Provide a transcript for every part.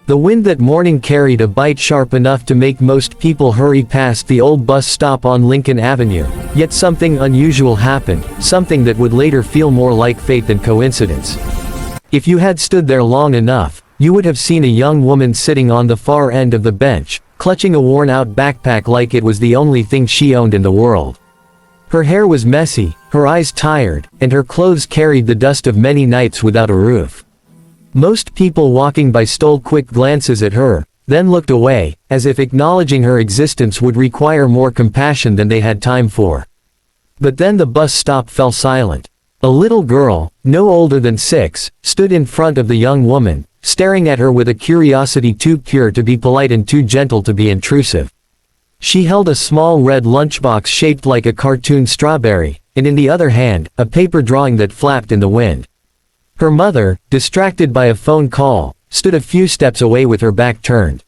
The wind that morning carried a bite sharp enough to make most people hurry past the old bus stop on Lincoln Avenue, yet something unusual happened, something that would later feel more like fate than coincidence. If you had stood there long enough, you would have seen a young woman sitting on the far end of the bench, clutching a worn-out backpack like it was the only thing she owned in the world. Her hair was messy, her eyes tired, and her clothes carried the dust of many nights without a roof. Most people walking by stole quick glances at her, then looked away, as if acknowledging her existence would require more compassion than they had time for. But then the bus stop fell silent. A little girl, no older than 6, stood in front of the young woman, staring at her with a curiosity too pure to be polite and too gentle to be intrusive. She held a small red lunchbox shaped like a cartoon strawberry, and in the other hand, a paper drawing that flapped in the wind. Her mother, distracted by a phone call, stood a few steps away with her back turned.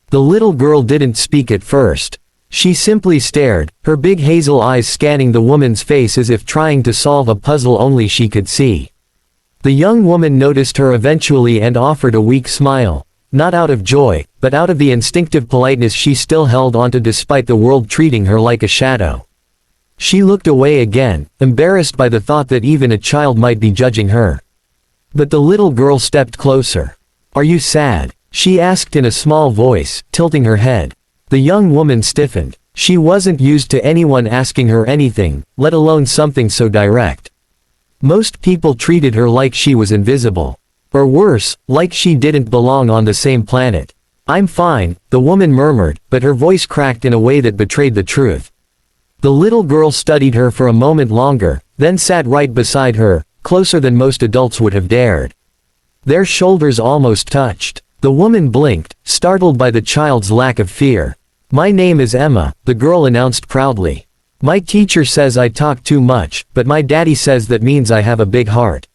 The little girl didn't speak at first. She simply stared, her big hazel eyes scanning the woman's face as if trying to solve a puzzle only she could see. The young woman noticed her eventually and offered a weak smile, not out of joy, but out of the instinctive politeness she still held onto despite the world treating her like a shadow. She looked away again, embarrassed by the thought that even a child might be judging her. But the little girl stepped closer. "Are you sad?" she asked in a small voice, tilting her head. The young woman stiffened. She wasn't used to anyone asking her anything, let alone something so direct. Most people treated her like she was invisible. Or worse, like she didn't belong on the same planet. "I'm fine," the woman murmured, but her voice cracked in a way that betrayed the truth. The little girl studied her for a moment longer, then sat right beside her, closer than most adults would have dared. Their shoulders almost touched. The woman blinked, startled by the child's lack of fear. "My name is Emma," the girl announced proudly. "My teacher says I talk too much, but my daddy says that means I have a big heart."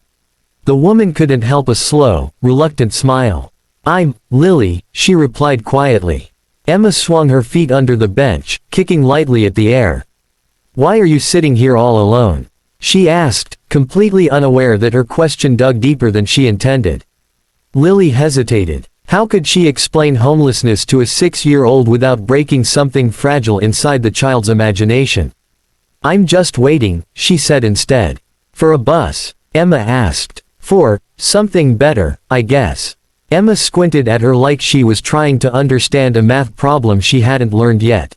The woman couldn't help a slow, reluctant smile. "I'm Lily," she replied quietly. Emma swung her feet under the bench, kicking lightly at the air. "Why are you sitting here all alone?" she asked, completely unaware that her question dug deeper than she intended. Lily hesitated. How could she explain homelessness to a 6-year-old without breaking something fragile inside the child's imagination? "I'm just waiting," she said instead. "For a bus?" Emma asked. "For something better, I guess." Emma squinted at her like she was trying to understand a math problem she hadn't learned yet.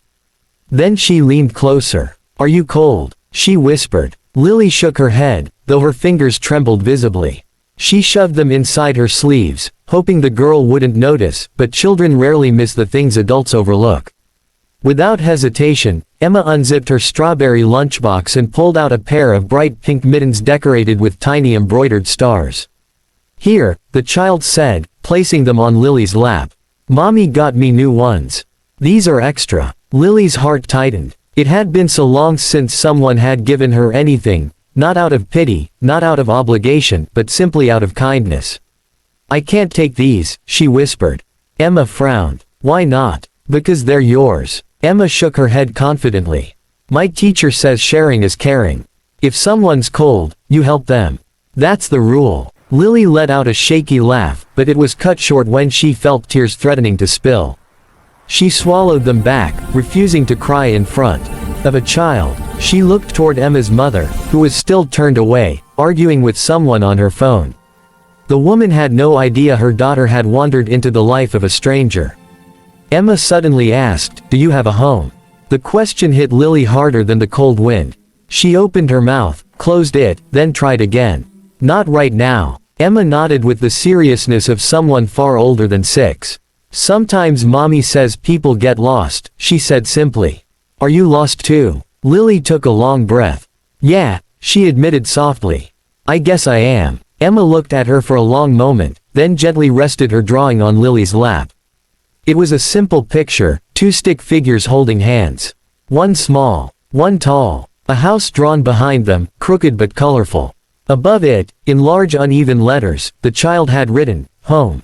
Then she leaned closer. "Are you cold?" she whispered. Lily shook her head, though her fingers trembled visibly. She shoved them inside her sleeves, hoping the girl wouldn't notice, but children rarely miss the things adults overlook. Without hesitation, Emma unzipped her strawberry lunchbox and pulled out a pair of bright pink mittens decorated with tiny embroidered stars. "Here," the child said, placing them on Lily's lap. "Mommy got me new ones. These are extra." Lily's heart tightened. It had been so long since someone had given her anything, not out of pity, not out of obligation, but simply out of kindness. "I can't take these," she whispered. Emma frowned. "Why not?" "Because they're yours." Emma shook her head confidently. "My teacher says sharing is caring. If someone's cold, you help them. That's the rule." Lily let out a shaky laugh, but it was cut short when she felt tears threatening to spill. She swallowed them back, refusing to cry in front of a child. She looked toward Emma's mother, who was still turned away, arguing with someone on her phone. The woman had no idea her daughter had wandered into the life of a stranger. Emma suddenly asked, "Do you have a home?" The question hit Lily harder than the cold wind. She opened her mouth, closed it, then tried again. "Not right now." Emma nodded with the seriousness of someone far older than 6. "Sometimes mommy says people get lost," she said simply. "Are you lost too?" Lily took a long breath. "Yeah," she admitted softly. "I guess I am." Emma looked at her for a long moment, then gently rested her drawing on Lily's lap. It was a simple picture, 2 stick figures holding hands. One small, one tall. A house drawn behind them, crooked but colorful. Above it, in large uneven letters, the child had written, "Home."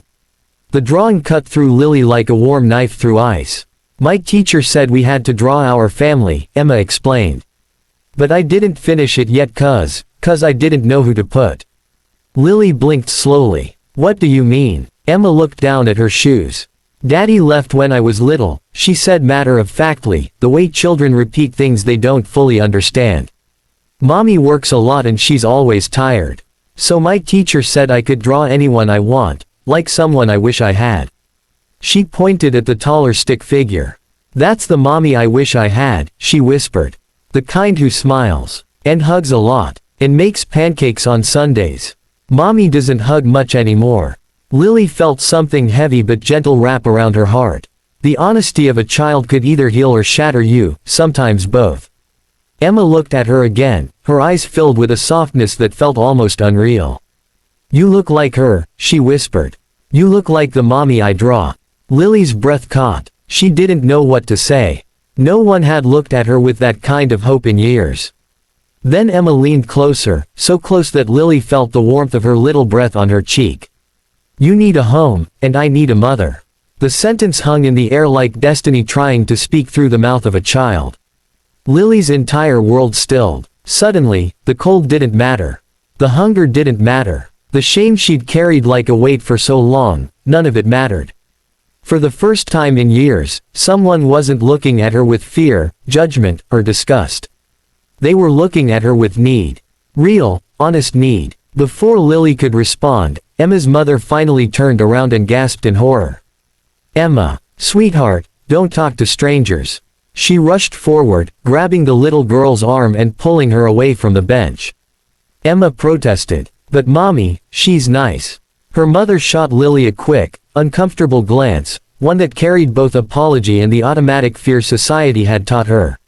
The drawing cut through Lily like a warm knife through ice. "My teacher said we had to draw our family," Emma explained. "But I didn't finish it yet cause I didn't know who to put." Lily blinked slowly. "What do you mean?" Emma looked down at her shoes. Daddy left when I was little, she said matter-of-factly, the way children repeat things they don't fully understand. Mommy works a lot and she's always tired. So my teacher said I could draw anyone I want, like someone I wish I had. She pointed at the taller stick figure. That's the mommy I wish I had, she whispered. The kind who smiles, and hugs a lot, and makes pancakes on Sundays. Mommy doesn't hug much anymore. Lily felt something heavy but gentle wrap around her heart. The honesty of a child could either heal or shatter you, sometimes both. Emma looked at her again, her eyes filled with a softness that felt almost unreal. You look like her, she whispered. You look like the mommy I draw. Lily's breath caught. She didn't know what to say. No one had looked at her with that kind of hope in years. Then Emma leaned closer, so close that Lily felt the warmth of her little breath on her cheek. You need a home, and I need a mother. The sentence hung in the air like destiny trying to speak through the mouth of a child. Lily's entire world stilled. Suddenly, the cold didn't matter. The hunger didn't matter. The shame she'd carried like a weight for so long, none of it mattered. For the first time in years, someone wasn't looking at her with fear, judgment, or disgust. They were looking at her with need. Real, honest need. Before Lily could respond, Emma's mother finally turned around and gasped in horror. Emma, sweetheart, don't talk to strangers. She rushed forward, grabbing the little girl's arm and pulling her away from the bench. Emma protested. But mommy, she's nice. Her mother shot Lily a quick, uncomfortable glance, one that carried both apology and the automatic fear society had taught her.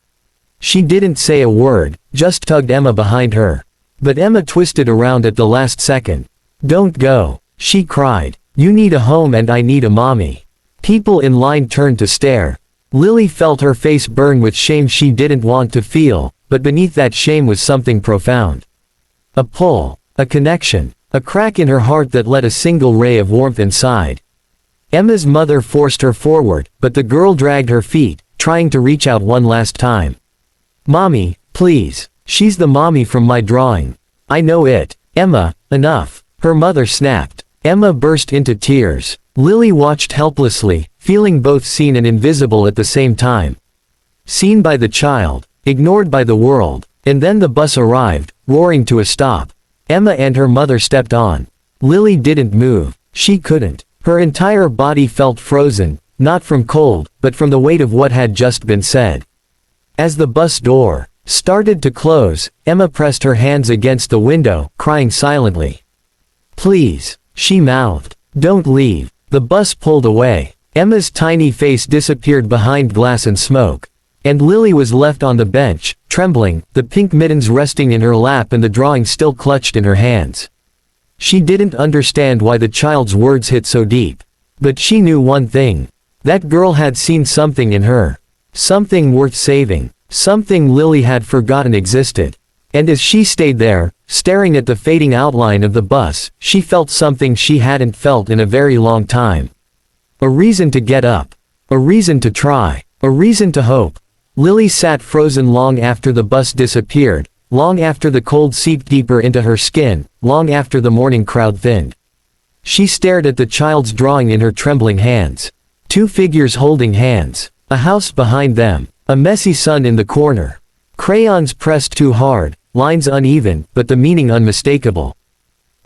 She didn't say a word, just tugged Emma behind her. But Emma twisted around at the last second. Don't go, she cried. You need a home and I need a mommy. People in line turned to stare. Lily felt her face burn with shame she didn't want to feel, but beneath that shame was something profound. A pull, a connection, a crack in her heart that let a single ray of warmth inside. Emma's mother forced her forward, but the girl dragged her feet, trying to reach out one last time. Mommy, please. She's the mommy from my drawing. I know it. Emma, enough. Her mother snapped. Emma burst into tears. Lily watched helplessly, feeling both seen and invisible at the same time. Seen by the child, ignored by the world, and then the bus arrived, roaring to a stop. Emma and her mother stepped on. Lily didn't move. She couldn't. Her entire body felt frozen, not from cold, but from the weight of what had just been said. As the bus door started to close, Emma pressed her hands against the window, crying silently. Please, she mouthed. Don't leave. The bus pulled away. Emma's tiny face disappeared behind glass and smoke. And Lily was left on the bench, trembling, the pink mittens resting in her lap and the drawing still clutched in her hands. She didn't understand why the child's words hit so deep. But she knew one thing. That girl had seen something in her. Something worth saving. Something Lily had forgotten existed. And as she stayed there, staring at the fading outline of the bus, she felt something she hadn't felt in a very long time. A reason to get up. A reason to try. A reason to hope. Lily sat frozen long after the bus disappeared, long after the cold seeped deeper into her skin, long after the morning crowd thinned. She stared at the child's drawing in her trembling hands. Two figures holding hands. A house behind them. A messy sun in the corner. Crayons pressed too hard, lines uneven, but the meaning unmistakable.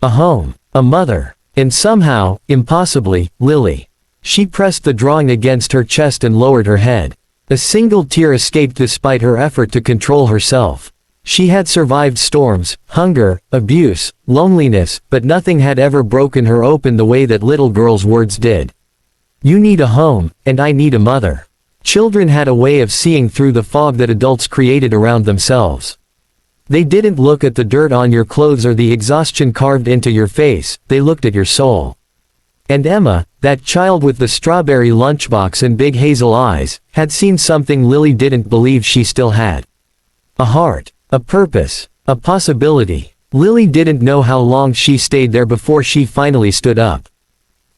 A home. A mother. And somehow, impossibly, Lily. She pressed the drawing against her chest and lowered her head. A single tear escaped despite her effort to control herself. She had survived storms, hunger, abuse, loneliness, but nothing had ever broken her open the way that little girl's words did. You need a home, and I need a mother. Children had a way of seeing through the fog that adults created around themselves. They didn't look at the dirt on your clothes or the exhaustion carved into your face, they looked at your soul. And Emma, that child with the strawberry lunchbox and big hazel eyes, had seen something Lily didn't believe she still had. A heart, a purpose, a possibility. Lily didn't know how long she stayed there before she finally stood up.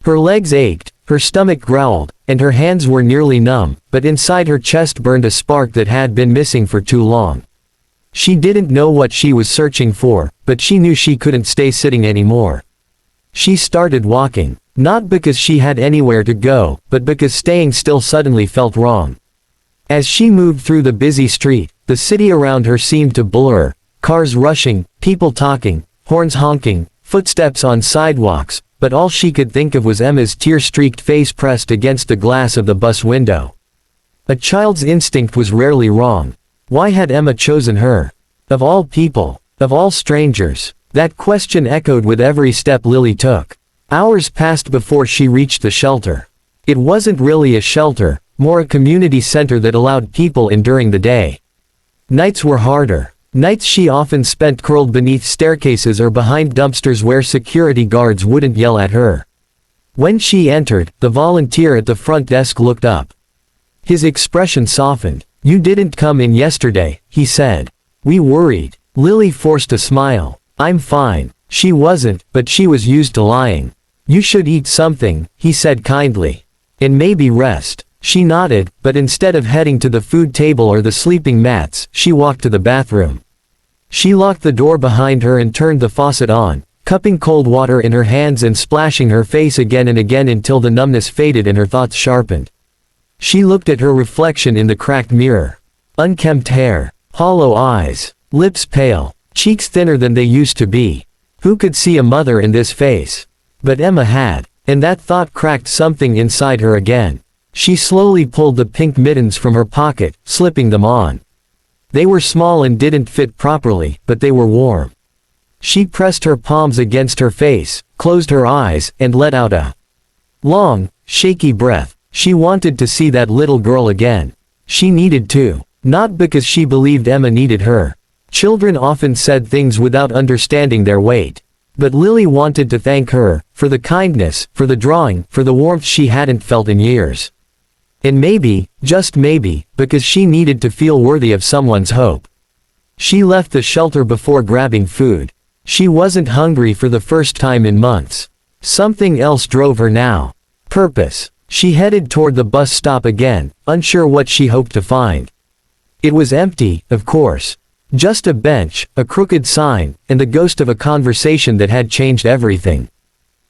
Her legs ached, her stomach growled, and her hands were nearly numb, but inside her chest burned a spark that had been missing for too long. She didn't know what she was searching for, but she knew she couldn't stay sitting anymore. She started walking. Not because she had anywhere to go, but because staying still suddenly felt wrong. As she moved through the busy street, the city around her seemed to blur, cars rushing, people talking, horns honking, footsteps on sidewalks, but all she could think of was Emma's tear-streaked face pressed against the glass of the bus window. A child's instinct was rarely wrong. Why had Emma chosen her? Of all people, of all strangers, that question echoed with every step Lily took. Hours passed before she reached the shelter. It wasn't really a shelter, more a community center that allowed people in during the day. Nights were harder. Nights she often spent curled beneath staircases or behind dumpsters where security guards wouldn't yell at her. When she entered, the volunteer at the front desk looked up. His expression softened. "You didn't come in yesterday," he said. "We worried." Lily forced a smile. "I'm fine." She wasn't, but she was used to lying. "You should eat something," he said kindly. "And maybe rest." She nodded, but instead of heading to the food table or the sleeping mats, she walked to the bathroom. She locked the door behind her and turned the faucet on, cupping cold water in her hands and splashing her face again and again until the numbness faded and her thoughts sharpened. She looked at her reflection in the cracked mirror. Unkempt hair, hollow eyes, lips pale, cheeks thinner than they used to be. Who could see a mother in this face? But Emma had, and that thought cracked something inside her again. She slowly pulled the pink mittens from her pocket, slipping them on. They were small and didn't fit properly, but they were warm. She pressed her palms against her face, closed her eyes, and let out a long, shaky breath. She wanted to see that little girl again. She needed to. Not because she believed Emma needed her. Children often said things without understanding their weight. But Lily wanted to thank her, for the kindness, for the drawing, for the warmth she hadn't felt in years. And maybe, just maybe, because she needed to feel worthy of someone's hope. She left the shelter before grabbing food. She wasn't hungry for the first time in months. Something else drove her now. Purpose. She headed toward the bus stop again, unsure what she hoped to find. It was empty, of course. Just a bench, a crooked sign, and the ghost of a conversation that had changed everything.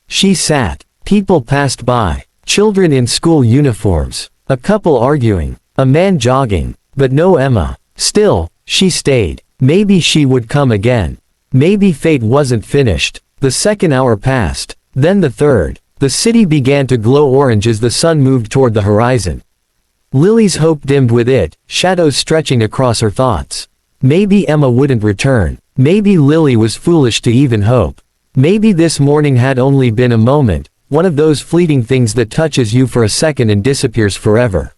She sat. People passed by. Children in school uniforms. A couple arguing. A man jogging. But no Emma. Still, she stayed. Maybe she would come again. Maybe fate wasn't finished. The second hour passed. Then the third. The city began to glow orange as the sun moved toward the horizon. Lily's hope dimmed with it, shadows stretching across her thoughts. Maybe Emma wouldn't return. Maybe Lily was foolish to even hope. Maybe this morning had only been a moment, one of those fleeting things that touches you for a second and disappears forever.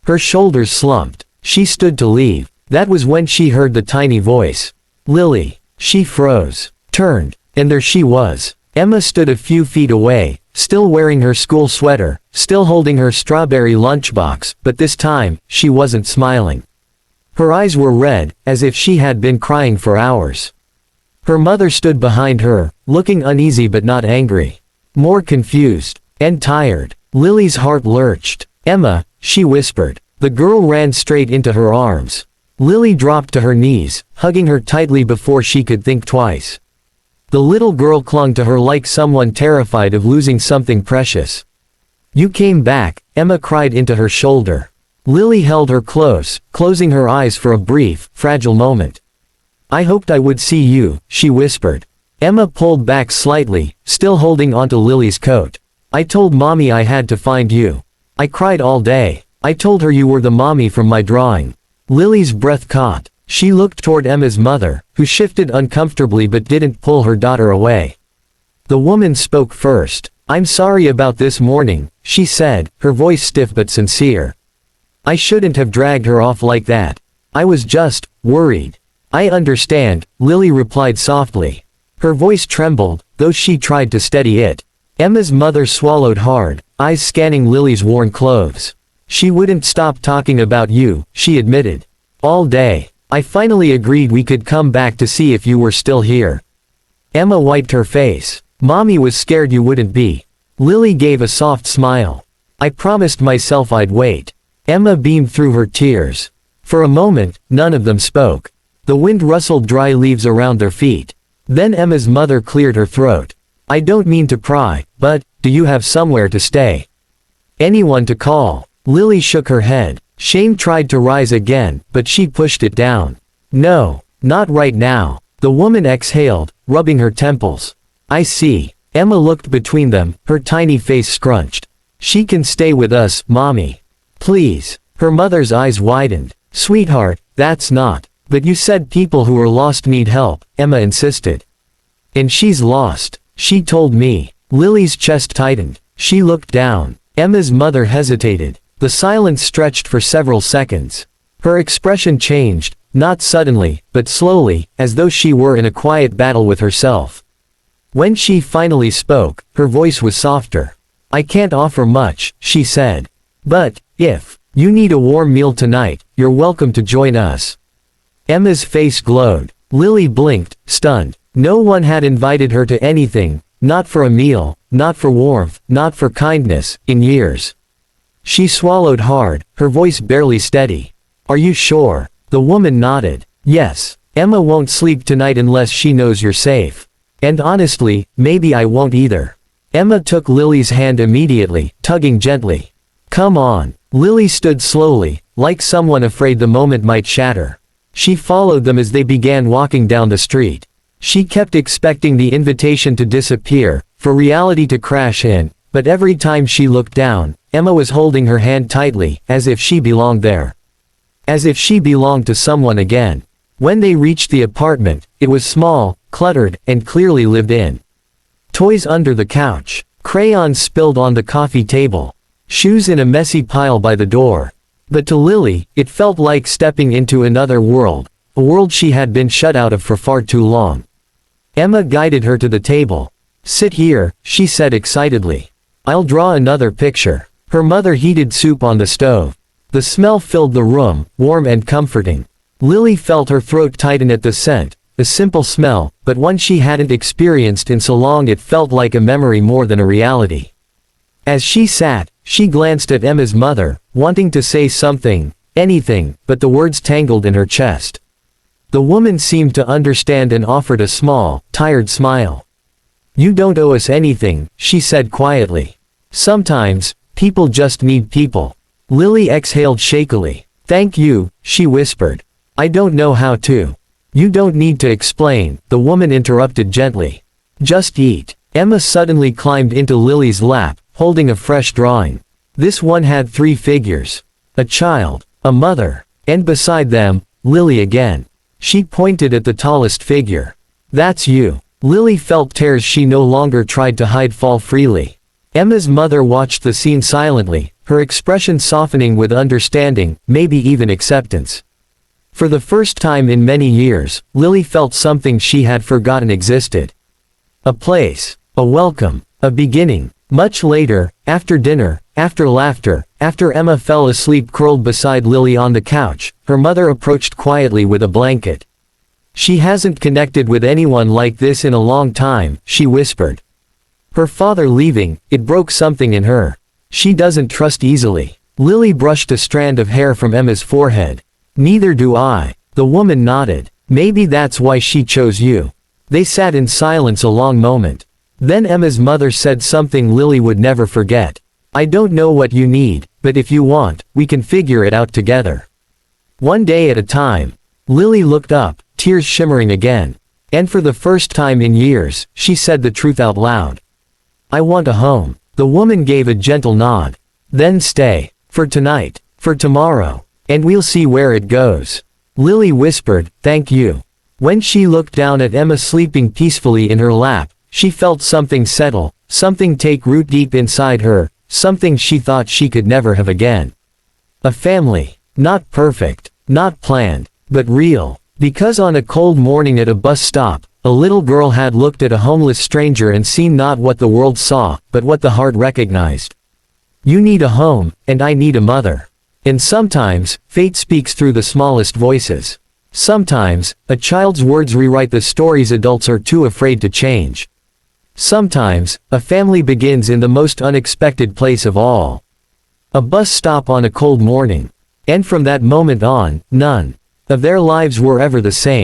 Her shoulders slumped. She stood to leave. That was when she heard the tiny voice. "Lily." She froze, turned, and there she was. Emma stood a few feet away, still wearing her school sweater, still holding her strawberry lunchbox, but this time, she wasn't smiling. Her eyes were red, as if she had been crying for hours. Her mother stood behind her, looking uneasy but not angry. More confused. And tired. Lily's heart lurched. "Emma," she whispered. The girl ran straight into her arms. Lily dropped to her knees, hugging her tightly before she could think twice. The little girl clung to her like someone terrified of losing something precious. "You came back," Emma cried into her shoulder. Lily held her close, closing her eyes for a brief, fragile moment. "I hoped I would see you," she whispered. Emma pulled back slightly, still holding onto Lily's coat. "I told Mommy I had to find you. I cried all day. I told her you were the mommy from my drawing." Lily's breath caught. She looked toward Emma's mother, who shifted uncomfortably but didn't pull her daughter away. The woman spoke first. "I'm sorry about this morning," she said, her voice stiff but sincere. "I shouldn't have dragged her off like that. I was just worried." "I understand," Lily replied softly. Her voice trembled, though she tried to steady it. Emma's mother swallowed hard, eyes scanning Lily's worn clothes. "She wouldn't stop talking about you," she admitted. "All day. I finally agreed we could come back to see if you were still here." Emma wiped her face. "Mommy was scared you wouldn't be." Lily gave a soft smile. "I promised myself I'd wait." Emma beamed through her tears. For a moment, none of them spoke. The wind rustled dry leaves around their feet. Then Emma's mother cleared her throat. "I don't mean to pry, but, Do you have somewhere to stay? Anyone to call? Lily shook her head. Shame tried to rise again, but she pushed it down. No, not right now. The woman exhaled, rubbing her temples. I see. Emma looked between them, her tiny face scrunched. She can stay with us, Mommy. Please. Her mother's eyes widened. Sweetheart, that's not. But you said people who are lost need help, Emma insisted. And she's lost. She told me. Lily's chest tightened. She looked down. Emma's mother hesitated. The silence stretched for several seconds. Her expression changed, not suddenly, but slowly, as though she were in a quiet battle with herself. When she finally spoke, her voice was softer. I can't offer much, she said. But, if you need a warm meal tonight, you're welcome to join us. Emma's face glowed. Lily blinked, stunned. No one had invited her to anything, not for a meal, not for warmth, not for kindness, in years. She swallowed hard, her voice barely steady. Are you sure? The woman nodded. Yes. Emma won't sleep tonight unless she knows you're safe. And honestly, maybe I won't either. Emma took Lily's hand immediately, tugging gently. Come on. Lily stood slowly, like someone afraid the moment might shatter. She followed them as they began walking down the street. She kept expecting the invitation to disappear, for reality to crash in, but every time she looked down, Emma was holding her hand tightly, as if she belonged there. As if she belonged to someone again. When they reached the apartment, it was small, cluttered, and clearly lived in. Toys under the couch, crayons spilled on the coffee table, shoes in a messy pile by the door. But to Lily, it felt like stepping into another world, a world she had been shut out of for far too long. Emma guided her to the table. Sit here, she said excitedly. I'll draw another picture. Her mother heated soup on the stove. The smell filled the room, warm and comforting. Lily felt her throat tighten at the scent, a simple smell, but one she hadn't experienced in so long it felt like a memory more than a reality. As she sat, she glanced at Emma's mother, wanting to say something, anything, but the words tangled in her chest. The woman seemed to understand and offered a small, tired smile. You don't owe us anything, she said quietly. Sometimes, people just need people. Lily exhaled shakily. Thank you, she whispered. I don't know how to. You don't need to explain, the woman interrupted gently. Just eat. Emma suddenly climbed into Lily's lap, holding a fresh drawing. This one had 3 figures. A child, a mother, and beside them, Lily again. She pointed at the tallest figure. That's you. Lily felt tears she no longer tried to hide fall freely. Emma's mother watched the scene silently, her expression softening with understanding, maybe even acceptance. For the first time in many years, Lily felt something she had forgotten existed. A place, a welcome, a beginning. Much later, after dinner, after laughter, after Emma fell asleep curled beside Lily on the couch, her mother approached quietly with a blanket. She hasn't connected with anyone like this in a long time, she whispered. Her father leaving, it broke something in her. She doesn't trust easily. Lily brushed a strand of hair from Emma's forehead. Neither do I. The woman nodded. Maybe that's why she chose you. They sat in silence a long moment. Then Emma's mother said something Lily would never forget. I don't know what you need, but if you want, we can figure it out together. One day at a time. Lily looked up, tears shimmering again. And for the first time in years, she said the truth out loud. I want a home. The woman gave a gentle nod. Then stay. For tonight. For tomorrow. And we'll see where it goes. Lily whispered, thank you. When she looked down at Emma sleeping peacefully in her lap, she felt something settle, something take root deep inside her, something she thought she could never have again. A family. Not perfect. Not planned. But real. Because on a cold morning at a bus stop, a little girl had looked at a homeless stranger and seen not what the world saw, but what the heart recognized. You need a home, and I need a mother. And sometimes, fate speaks through the smallest voices. Sometimes, a child's words rewrite the stories adults are too afraid to change. Sometimes, a family begins in the most unexpected place of all. A bus stop on a cold morning. And from that moment on, none of their lives were ever the same.